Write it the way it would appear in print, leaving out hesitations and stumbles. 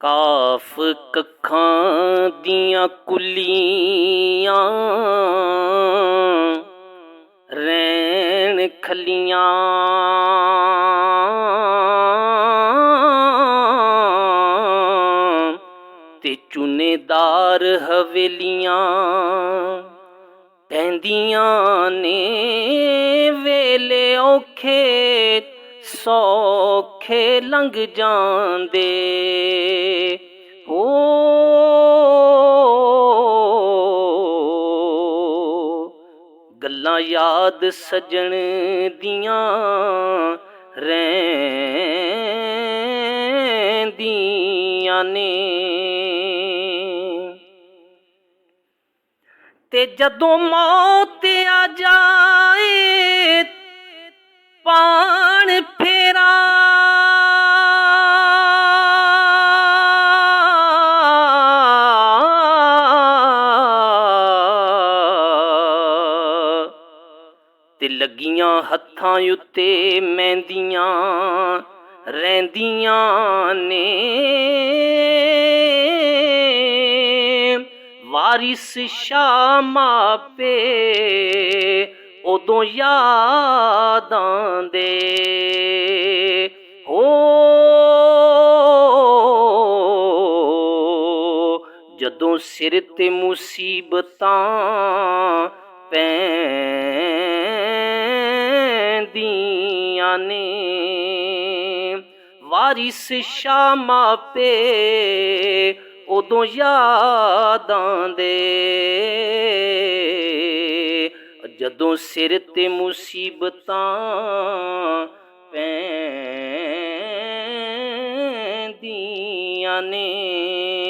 ਕਾਫ ਕੱਖਾਂ ਦੀਆਂ ਕੁੱਲੀਆਂ ਰੈਣ ਖੱਲੀਆਂ ਤੇ ਚੁਨੇਦਾਰ ਹਵੇਲੀਆਂ ਪੈਂਦੀਆਂ ਨੇ ਵੇਲੇ ਔਖੇ ਸੌਖੇ ਲੰਘ ਜਾਂਦੇ ਹੋ ਗੱਲਾਂ ਯਾਦ ਸਜਣ ਦੀਆਂ ਰਹਿੰਦੀਆਂ ਨੇ ਤੇ ਜਦੋਂ ਮੌਤ ਆ ਜਾਏ ਪਾਣ ਫੇਰਾ ਤੇ ਲੱਗੀਆਂ ਹੱਥਾਂ ਉੱਤੇ ਮਹਿੰਦੀਆਂ ਰਹਿੰਦੀਆਂ ਨੇ ਵਾਰਿਸ ਸ਼ਾਹ ਮਾਪੇ ਉਦੋਂ ਯਾਦ ਆਉਂਦੇ ਹੋ ਜਦੋਂ ਸਿਰ ਤੇ ਮੁਸੀਬਤਾਂ ਪੈਂਦੀਆਂ ਨੇ ਵਾਰਿਸ ਸ਼ਾਹ ਮਾਪੇ ਉਦੋਂ ਯਾਦ ਆਉਂਦੇ ਜਦੋਂ ਸਿਰ ਤੇ ਮੁਸੀਬਤਾਂ ਪੈਂਦੀਆਂ ਨੇ।